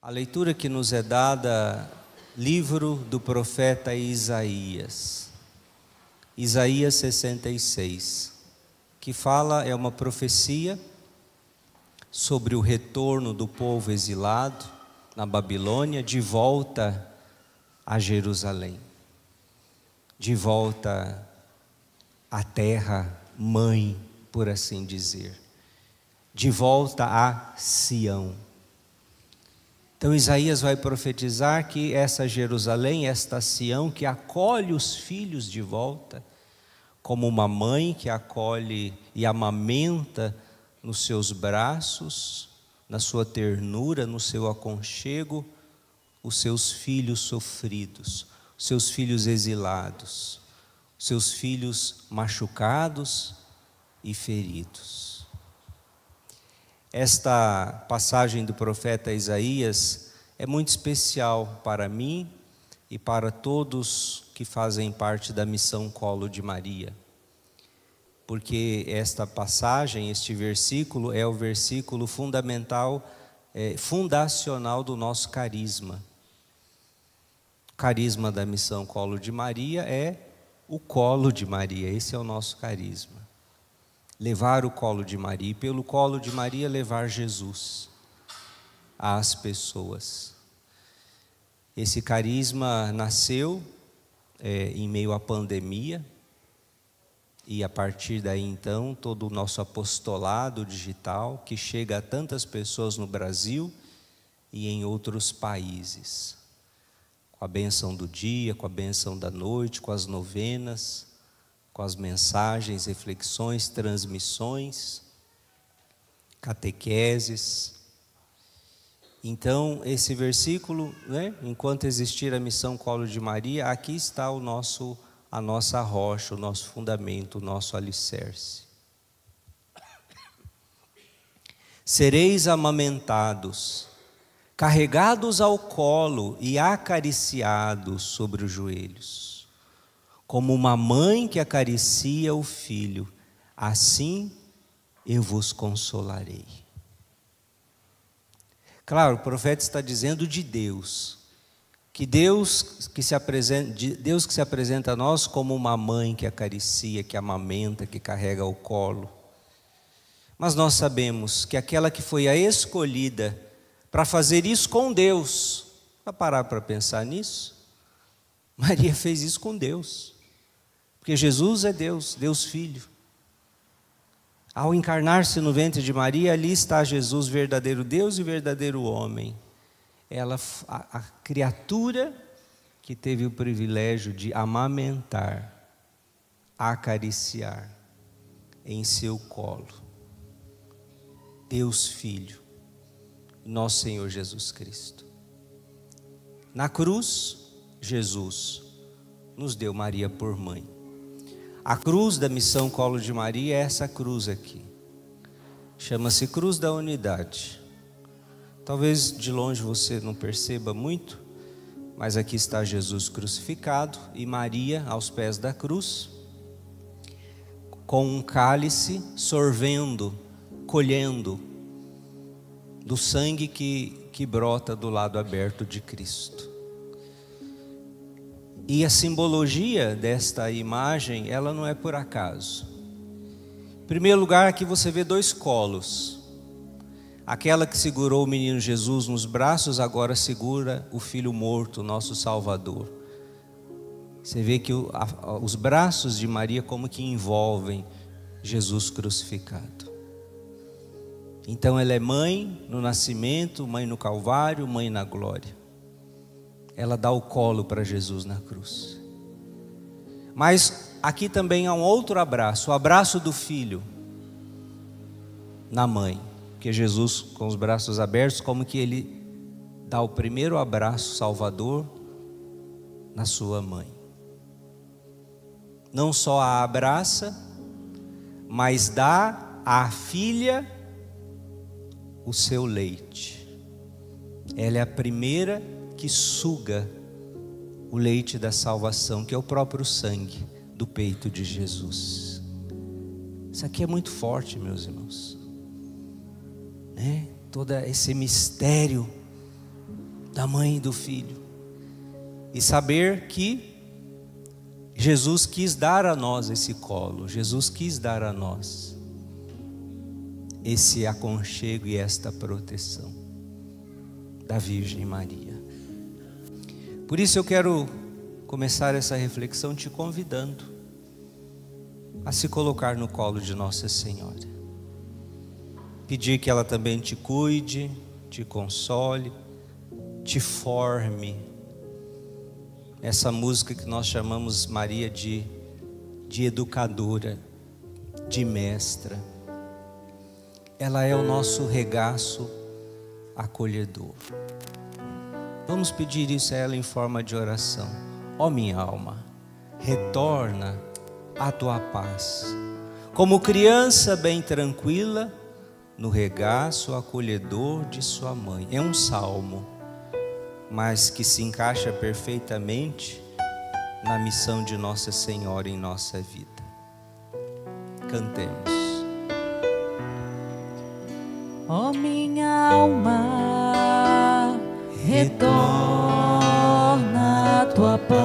A leitura que nos é dada, livro do profeta Isaías, Isaías 66, que fala, é uma profecia sobre o retorno do povo exilado na Babilônia, de volta a Jerusalém, de volta à terra mãe, por assim dizer, de volta a Sião. Então Isaías vai profetizar que essa Jerusalém, esta Sião que acolhe os filhos de volta, como uma mãe que acolhe e amamenta nos seus braços, na sua ternura, no seu aconchego, os seus filhos sofridos, os seus filhos exilados, os seus filhos machucados e feridos. Esta passagem do profeta Isaías é muito especial para mim e para todos que fazem parte da missão Colo de Maria, porque esta passagem, este versículo é o versículo fundamental, fundacional do nosso carisma. O carisma da missão Colo de Maria é o colo de Maria, esse é o nosso carisma. Levar o colo de Maria, e pelo colo de Maria levar Jesus às pessoas. Esse carisma nasceu em meio à pandemia, e a partir daí então todo o nosso apostolado digital que chega a tantas pessoas no Brasil e em outros países, com a bênção do dia, com a bênção da noite, com as novenas, com as mensagens, reflexões, transmissões, catequeses. Então, esse versículo, enquanto existir a missão Colo de Maria, aqui está a nossa rocha, o nosso fundamento, o nosso alicerce. Sereis amamentados, carregados ao colo e acariciados sobre os joelhos, como uma mãe que acaricia o filho, assim eu vos consolarei. Claro, o profeta está dizendo de Deus, que Deus que se apresenta a nós como uma mãe que acaricia, que amamenta, que carrega o colo. Mas nós sabemos que aquela que foi a escolhida para fazer isso com Deus, para parar para pensar nisso, Maria fez isso com Deus. Porque Jesus é Deus, Deus Filho. Ao encarnar-se no ventre de Maria, ali está Jesus, verdadeiro Deus e verdadeiro homem. Ela, a criatura que teve o privilégio de amamentar, acariciar em seu colo. Deus Filho, nosso Senhor Jesus Cristo. Na cruz, Jesus nos deu Maria por mãe. A cruz da missão Colo de Maria é essa cruz aqui. Chama-se Cruz da Unidade. Talvez de longe você não perceba muito, mas aqui está Jesus crucificado e Maria aos pés da cruz, com um cálice, sorvendo, colhendo do sangue que brota do lado aberto de Cristo. E a simbologia desta imagem, ela não é por acaso. Em primeiro lugar, aqui você vê dois colos. Aquela que segurou o menino Jesus nos braços, agora segura o filho morto, nosso Salvador. Você vê que os braços de Maria como que envolvem Jesus crucificado. Então ela é mãe no nascimento, mãe no Calvário, mãe na glória. Ela dá o colo para Jesus na cruz. Mas aqui também há um outro abraço, o abraço do filho na mãe. Porque Jesus, com os braços abertos, como que ele dá o primeiro abraço salvador na sua mãe. Não só a abraça, mas dá à filha o seu leite. Ela é a primeira que suga o leite da salvação, que é o próprio sangue do peito de Jesus. Isso aqui é muito forte, meus irmãos. Todo esse mistério da mãe e do filho, e saber que Jesus quis dar a nós esse colo, Jesus quis dar a nós esse aconchego e esta proteção da Virgem Maria. Por isso eu quero começar essa reflexão te convidando a se colocar no colo de Nossa Senhora, pedir que ela também te cuide, te console, te forme. Essa música que nós chamamos Maria de educadora, de mestra, ela é o nosso regaço acolhedor. Vamos pedir isso a ela em forma de oração. Ó minha alma, retorna à tua paz, como criança bem tranquila, no regaço acolhedor de sua mãe. É um salmo, mas que se encaixa perfeitamente na missão de Nossa Senhora em nossa vida. Cantemos. Ó minha alma, retorna à tua paz.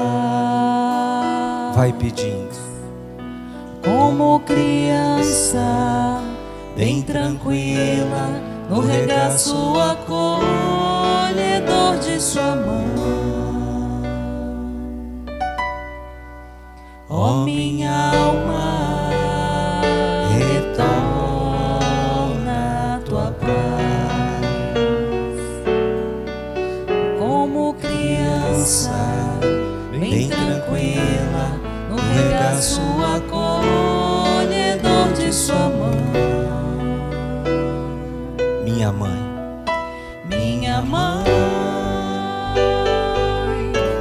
Vai pedindo. Como criança bem tranquila, no regaço acolhedor de sua mãe. Ó minha alma, retorna à tua paz. Como criança bem tranquila, no regaço acolhedor de sua mãe. Minha mãe, minha mãe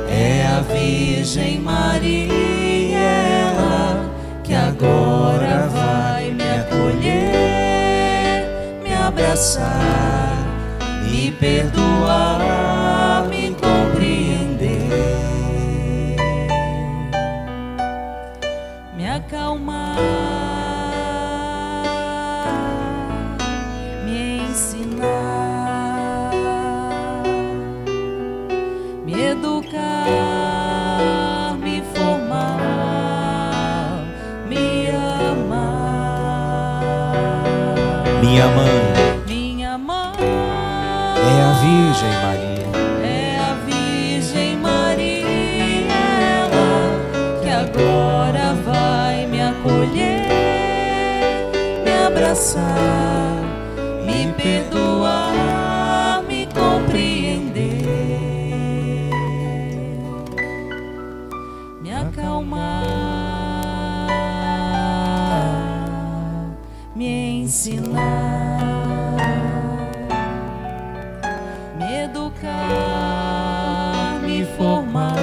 é a Virgem Maria, ela que agora vai me acolher, me abraçar, me perdoar, me compreender, me acalmar, me ensinar, me educar, me formar, me amar. minha mãe é a Virgem Maria, é a Virgem Maria, ela que agora vai me acolher, me abraçar, me perdoar, me compreender, me acalmar, me ensinar, me educar, me formar,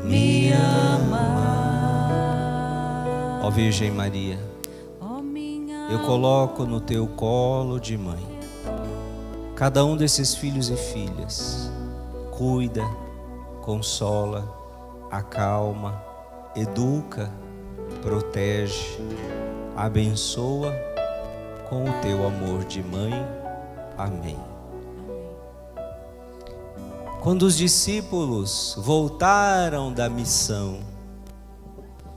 me amar. ó Virgem Maria, eu coloco no teu colo de mãe cada um desses filhos e filhas. Cuida, consola, acalma, educa, protege, abençoa com o teu amor de mãe. Amém. Quando os discípulos voltaram da missão,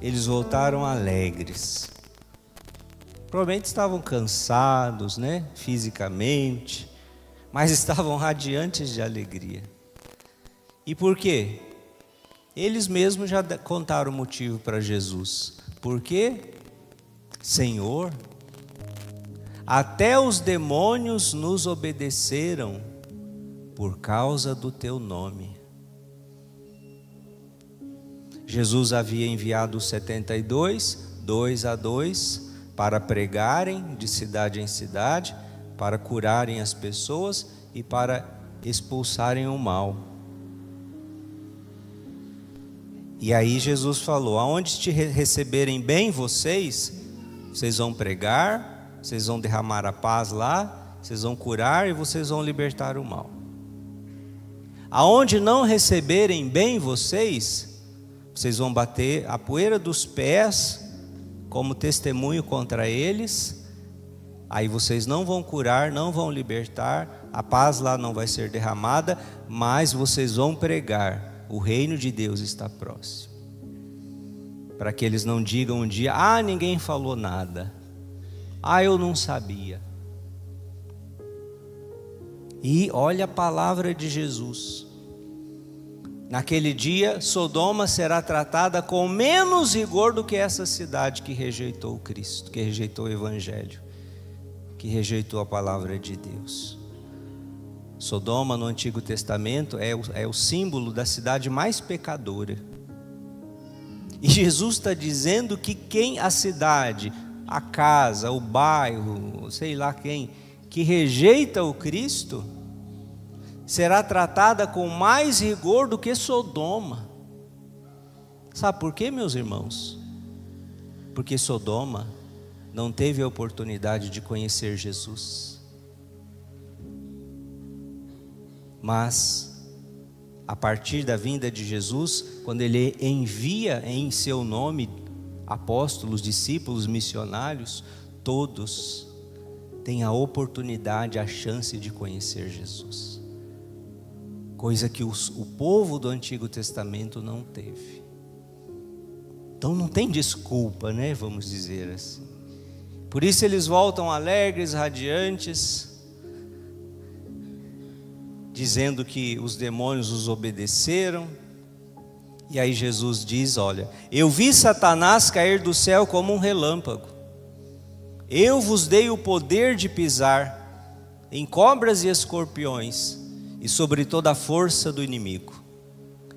eles voltaram alegres. Provavelmente estavam cansados, né, fisicamente, mas estavam radiantes de alegria. E por quê? Eles mesmos já contaram o motivo para Jesus. Por quê? Senhor, até os demônios nos obedeceram por causa do teu nome. Jesus havia enviado os 72, 2 a 2, para pregarem de cidade em cidade, para curarem as pessoas e para expulsarem o mal. E aí Jesus falou: aonde te receberem bem vocês vão pregar, vocês vão derramar a paz lá, vocês vão curar e vocês vão libertar o mal. Aonde não receberem bem vocês vão bater a poeira dos pés como testemunho contra eles. Aí vocês não vão curar, não vão libertar, A paz lá não vai ser derramada, mas vocês vão pregar. O reino de Deus está próximo. Para que eles não digam um dia: ah, ninguém falou nada. Ah, eu não sabia. E olha a palavra de Jesus. Naquele dia, Sodoma será tratada com menos rigor do que essa cidade que rejeitou o Cristo, que rejeitou o Evangelho, que rejeitou a palavra de Deus. Sodoma, no Antigo Testamento, é o símbolo da cidade mais pecadora. E Jesus está dizendo que a cidade, a casa, o bairro, sei lá quem, que rejeita o Cristo, será tratada com mais rigor do que Sodoma. Sabe por quê, meus irmãos? Porque Sodoma não teve a oportunidade de conhecer Jesus. Mas, a partir da vinda de Jesus, quando Ele envia em seu nome apóstolos, discípulos, missionários, todos têm a oportunidade, a chance de conhecer Jesus. Coisa que o povo do Antigo Testamento não teve. Então não tem desculpa, né? Vamos dizer assim. Por isso eles voltam alegres, radiantes, dizendo que os demônios os obedeceram. E aí Jesus diz: olha, eu vi Satanás cair do céu como um relâmpago. Eu vos dei o poder de pisar em cobras e escorpiões e sobre toda a força do inimigo,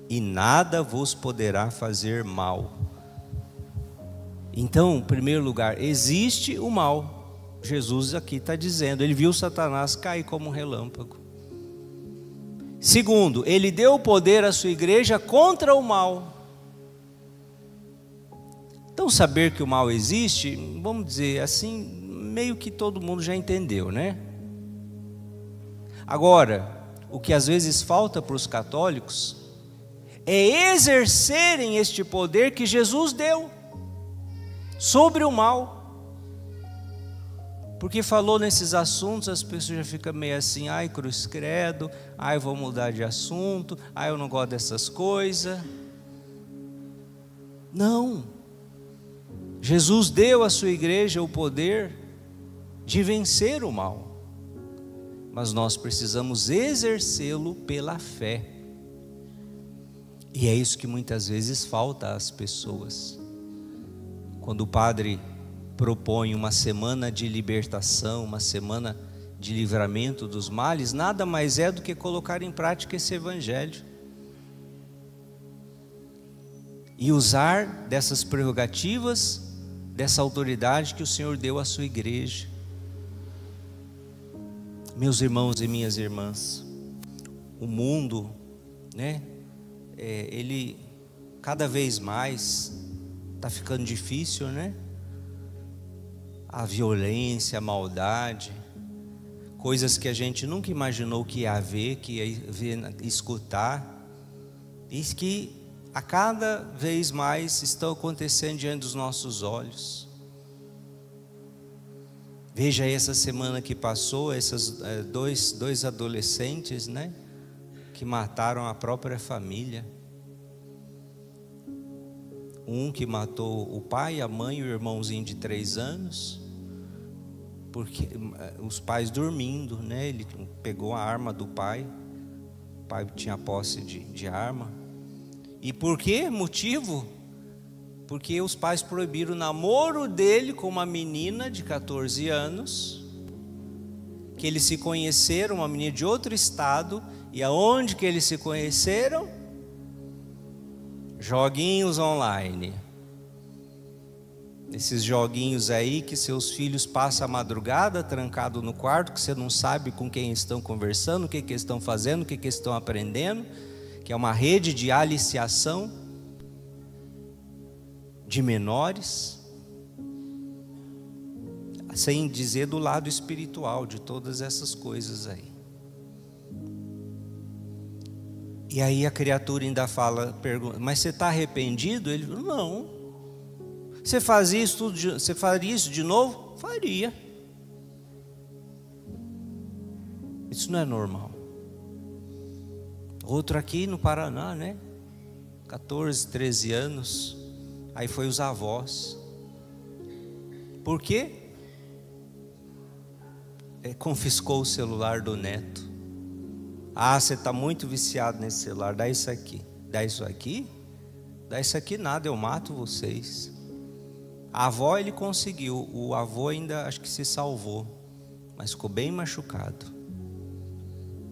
e nada vos poderá fazer mal. Então, em primeiro lugar, existe o mal. Jesus aqui está dizendo, ele viu Satanás cair como um relâmpago. Segundo, ele deu poder à sua igreja contra o mal. Então, saber que o mal existe, vamos dizer assim, meio que todo mundo já entendeu, né? Agora, o que às vezes falta para os católicos é exercerem este poder que Jesus deu sobre o mal. Porque falou nesses assuntos, as pessoas já ficam meio assim: ai, cruz credo, ai, eu vou mudar de assunto, ai, eu não gosto dessas coisas. Não. Jesus deu à sua igreja o poder de vencer o mal. Mas nós precisamos exercê-lo pela fé. E é isso que muitas vezes falta às pessoas. Quando o padre propõe uma semana de libertação, uma semana de livramento dos males, nada mais é do que colocar em prática esse evangelho. E usar dessas prerrogativas, dessa autoridade que o Senhor deu à sua igreja. Meus irmãos e minhas irmãs, o mundo, né, ele cada vez mais está ficando difícil, né? A violência, a maldade, coisas que a gente nunca imaginou que ia ver, que ia ver, escutar, e que a cada vez mais estão acontecendo diante dos nossos olhos. Veja aí essa semana que passou, esses dois adolescentes, né, que mataram a própria família. Um que matou o pai, a mãe e o irmãozinho de 3 anos, porque os pais dormindo, né, ele pegou a arma do pai, o pai tinha posse de arma. E por que motivo? Porque os pais proibiram o namoro dele com uma menina de 14 anos, que eles se conheceram, uma menina de outro estado. E aonde que eles se conheceram? Joguinhos online. Esses joguinhos aí que seus filhos passam a madrugada trancado no quarto, que você não sabe com quem estão conversando, o que que estão fazendo, o que que estão aprendendo, que é uma rede de aliciação de menores, sem dizer do lado espiritual de todas essas coisas aí. E aí a criatura ainda fala, pergunta: mas você está arrependido? Ele falou: não. Você fazia isso tudo, você faria isso de novo? Faria. Isso não é normal. Outro aqui no Paraná, né? 14, 13 anos. Aí foi os avós. Por quê? Confiscou o celular do neto. Ah, você está muito viciado nesse celular, dá isso aqui. Dá isso aqui? Dá isso aqui nada, eu mato vocês. A avó ele conseguiu, o avô ainda acho que se salvou, mas ficou bem machucado.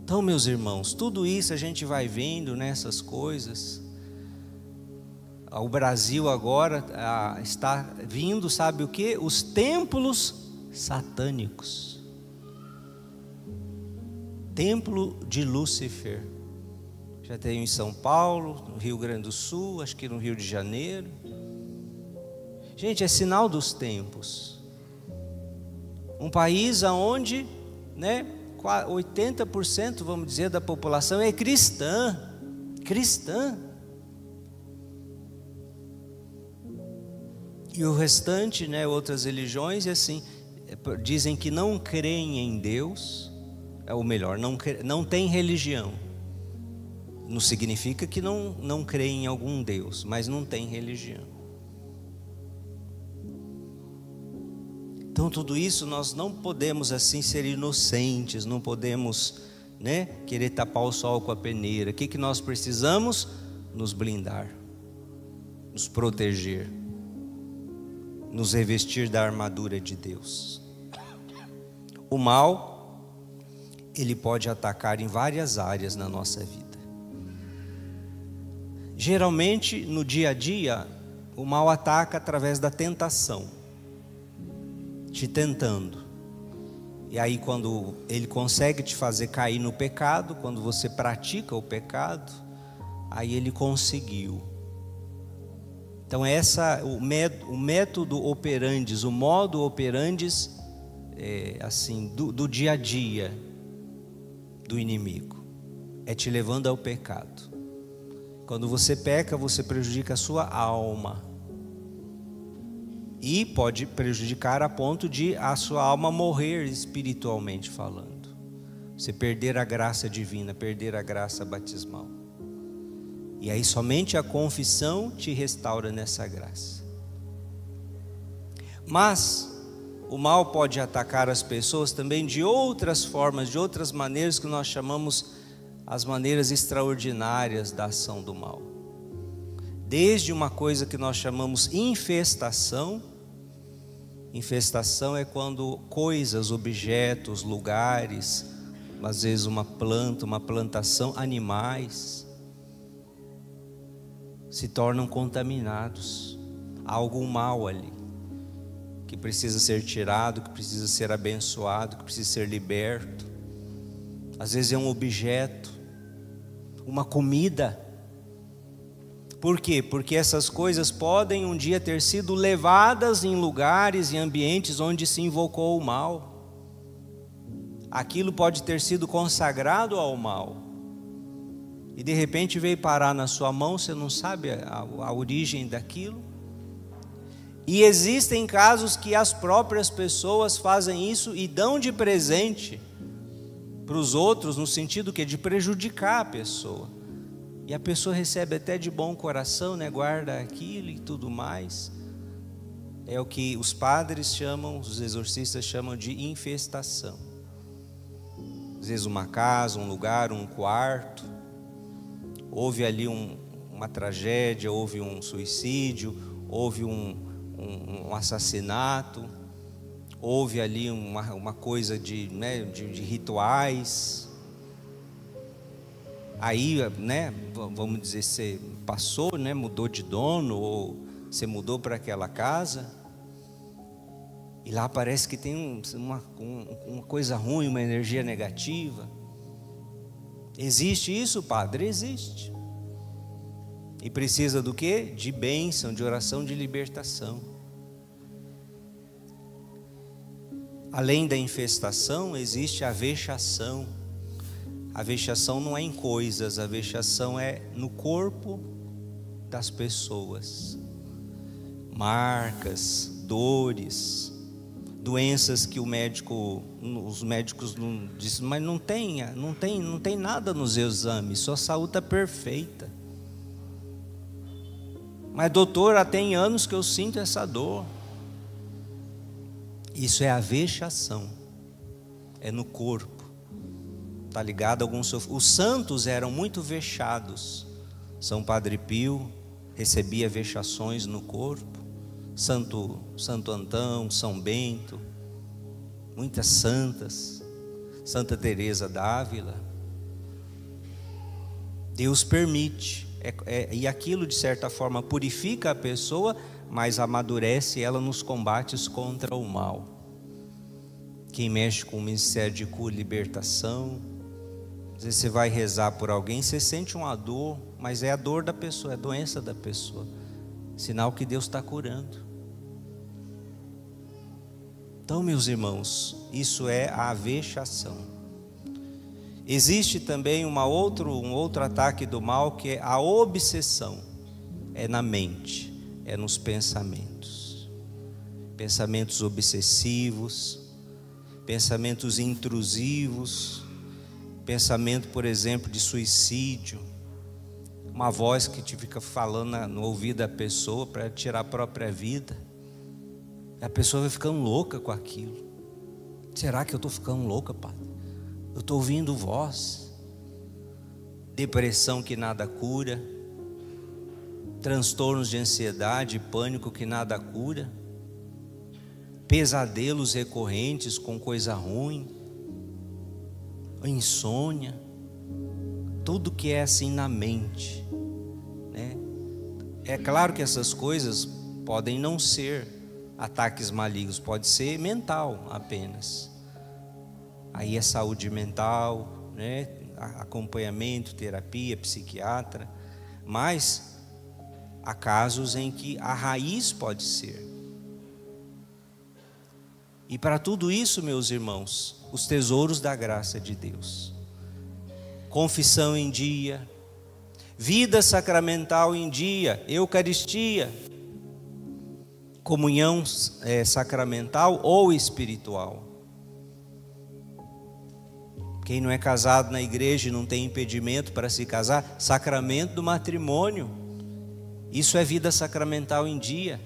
Então, meus irmãos, tudo isso a gente vai vendo nessas coisas. O Brasil agora está vindo, sabe o que? Os templos satânicos. Templo de Lúcifer. Já tem em São Paulo, no Rio Grande do Sul, acho que no Rio de Janeiro. Gente, é sinal dos tempos. Um país onde, né, 80%, vamos dizer, da população é cristã. Cristã. E o restante, né, outras religiões, assim, dizem que não creem em Deus, ou melhor, não tem religião. Não significa que não creem em algum Deus, mas não tem religião. Então tudo isso nós não podemos assim ser inocentes, não podemos, né, querer tapar o sol com a peneira. O que nós precisamos? Nos blindar, nos proteger, nos revestir da armadura de Deus. O mal, ele pode atacar em várias áreas na nossa vida. Geralmente, no dia a dia, o mal ataca através da tentação, te tentando. E aí quando ele consegue te fazer cair no pecado, quando você pratica o pecado, aí ele conseguiu. Então o método operandis, o modo operandis, assim, do dia a dia do inimigo, é te levando ao pecado. Quando você peca, você prejudica a sua alma. E pode prejudicar a ponto de a sua alma morrer espiritualmente falando. Você perder a graça divina, perder a graça batismal. E aí somente a confissão te restaura nessa graça. Mas o mal pode atacar as pessoas também de outras formas, de outras maneiras que nós chamamos as maneiras extraordinárias da ação do mal. Desde uma coisa que nós chamamos infestação. Infestação é quando coisas, objetos, lugares, às vezes uma planta, uma plantação, animais, se tornam contaminados. Há algum mal ali, que precisa ser tirado, que precisa ser abençoado, que precisa ser liberto. Às vezes é um objeto, uma comida. Por quê? Porque essas coisas podem um dia ter sido levadas em lugares e ambientes onde se invocou o mal. Aquilo pode ter sido consagrado ao mal. E de repente veio parar na sua mão, você não sabe a origem daquilo. E existem casos que as próprias pessoas fazem isso e dão de presente para os outros, no sentido que de prejudicar a pessoa. E a pessoa recebe até de bom coração, né? Guarda aquilo e tudo mais. É o que os padres chamam, os exorcistas chamam de infestação. Às vezes uma casa, um lugar, um quarto. Houve ali uma tragédia, houve um suicídio, houve um assassinato, houve ali uma coisa de rituais. Aí, né, vamos dizer, você passou, né, mudou de dono, ou você mudou para aquela casa, e lá parece que tem uma coisa ruim, uma energia negativa. Existe isso, padre? Existe. E precisa do quê? De bênção, de oração, de libertação. Além da infestação, existe a vexação. A vexação não é em coisas, a vexação é no corpo das pessoas. Marcas, dores, doenças que os médicos não dizem, mas não tem nada nos exames, sua saúde está perfeita. Mas doutor, há tem anos que eu sinto essa dor. Isso é a vexação, é no corpo, está ligado a algum sofrimento. Os santos eram muito vexados. São Padre Pio recebia vexações no corpo, Santo Antão, São Bento, muitas santas, Santa Teresa d'Ávila. Deus permite, e aquilo de certa forma purifica a pessoa, mas amadurece ela nos combates contra o mal. Quem mexe com o ministério de cura e libertação, às vezes você vai rezar por alguém, você sente uma dor, mas é a dor da pessoa, é a doença da pessoa, sinal que Deus está curando. Então, meus irmãos, isso é a vexação. Existe também um outro ataque do mal, que é a obsessão. É na mente, é nos pensamentos. Pensamentos obsessivos, pensamentos intrusivos, pensamento, por exemplo, de suicídio. Uma voz que te fica falando no ouvido da pessoa para tirar a própria vida. A pessoa vai ficando louca com aquilo. Será que eu estou ficando louca, padre? Eu estou ouvindo voz. Depressão que nada cura. Transtornos de ansiedade e pânico que nada cura. Pesadelos recorrentes com coisa ruim. Insônia. Tudo que é assim na mente, né? É claro que essas coisas podem não ser ataques malignos, pode ser mental apenas. Aí é saúde mental, né? Acompanhamento, terapia, psiquiatra. Mas há casos em que a raiz pode ser. E para tudo isso, meus irmãos, os tesouros da graça de Deus. Confissão em dia, vida sacramental em dia, Eucaristia, comunhão sacramental ou espiritual. Quem não é casado na igreja e não tem impedimento para se casar, sacramento do matrimônio, isso é vida sacramental em dia.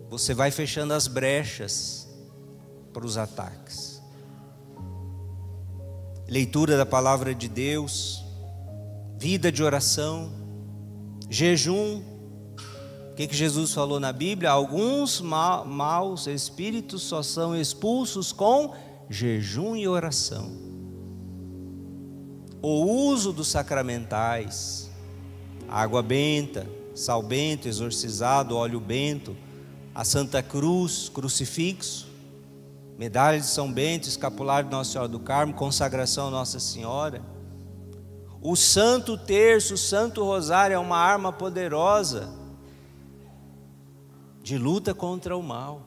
Você vai fechando as brechas para os ataques. Leitura da palavra de Deus, vida de oração, jejum. O que Jesus falou na Bíblia? Alguns maus espíritos só são expulsos com jejum e oração. O uso dos sacramentais, água benta, sal bento, exorcizado, óleo bento, a Santa Cruz, crucifixo, medalha de São Bento, escapulário de Nossa Senhora do Carmo, consagração a Nossa Senhora. O Santo Terço, o Santo Rosário é uma arma poderosa de luta contra o mal.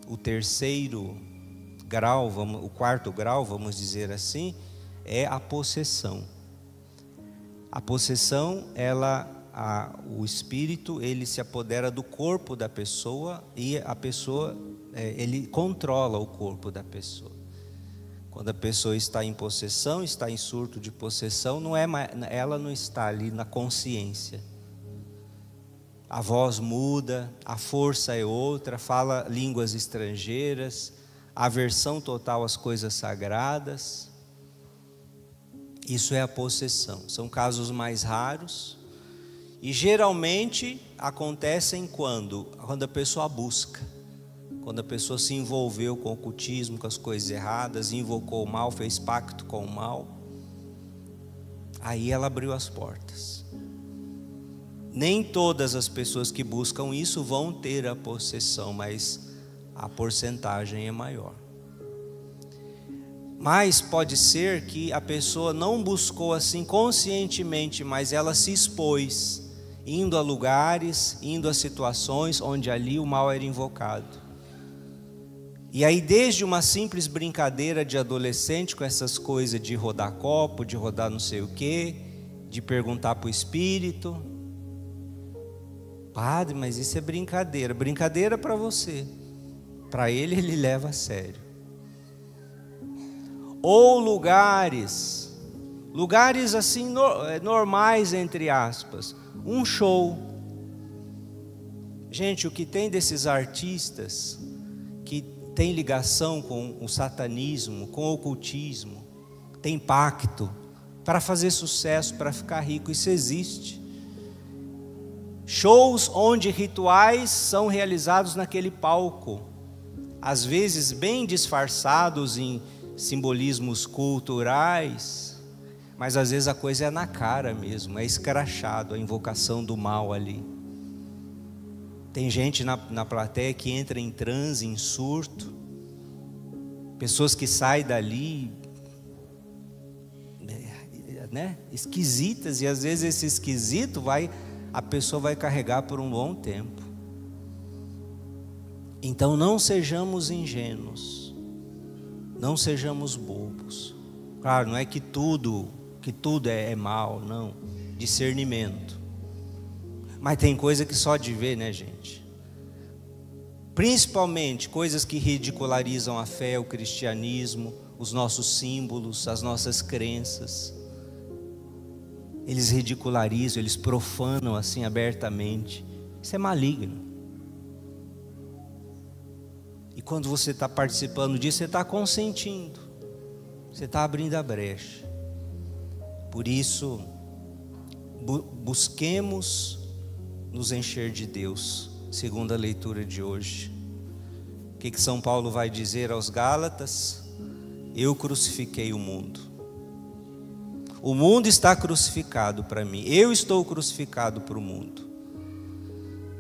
O terceiro grau, o quarto grau, vamos dizer assim, é a possessão. A possessão, o espírito, ele se apodera do corpo da pessoa e a pessoa, ele controla o corpo da pessoa. Quando a pessoa está em possessão, está em surto de possessão, ela não está ali na consciência. A voz muda, a força é outra, fala línguas estrangeiras, aversão total às coisas sagradas. Isso é a possessão. São casos mais raros. E geralmente acontecem quando a pessoa busca, quando a pessoa se envolveu com o ocultismo, com as coisas erradas, invocou o mal, fez pacto com o mal, aí ela abriu as portas. Nem todas as pessoas que buscam isso vão ter a possessão, mas a porcentagem é maior. Mas pode ser que a pessoa não buscou assim conscientemente, mas ela se expôs, indo a lugares, indo a situações onde ali o mal era invocado. E aí desde uma simples brincadeira de adolescente com essas coisas de rodar copo, de rodar não sei o quê, de perguntar para o espírito, Padre, mas isso é brincadeira. Brincadeira para você. Para ele leva a sério. Ou lugares assim normais, entre aspas. Um show. Gente, o que tem desses artistas que tem ligação com o satanismo, com o ocultismo, tem pacto para fazer sucesso, para ficar rico, isso existe. Shows onde rituais são realizados naquele palco, às vezes bem disfarçados em simbolismos culturais, mas às vezes a coisa é na cara mesmo, é escrachado, a invocação do mal ali. Tem gente na plateia que entra em transe, em surto, pessoas que saem dali, né, esquisitas, e às vezes esse esquisito a pessoa vai carregar por um bom tempo. Então não sejamos ingênuos, não sejamos bobos. Claro, não é que tudo é mal, não, discernimento. Mas tem coisa que só de ver, né, gente? Principalmente coisas que ridicularizam a fé, o cristianismo, os nossos símbolos, as nossas crenças. Eles ridicularizam, eles profanam assim abertamente. Isso é maligno. E quando você está participando disso, você está consentindo, você está abrindo a brecha. Por isso, busquemos nos encher de Deus, segundo a leitura de hoje. O que São Paulo vai dizer aos Gálatas? Eu crucifiquei o mundo. O mundo está crucificado para mim. Eu estou crucificado para o mundo.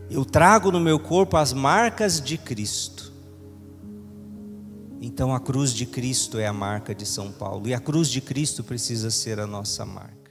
Eu trago no meu corpo as marcas de Cristo. Então a cruz de Cristo é a marca de São Paulo. E a cruz de Cristo precisa ser a nossa marca.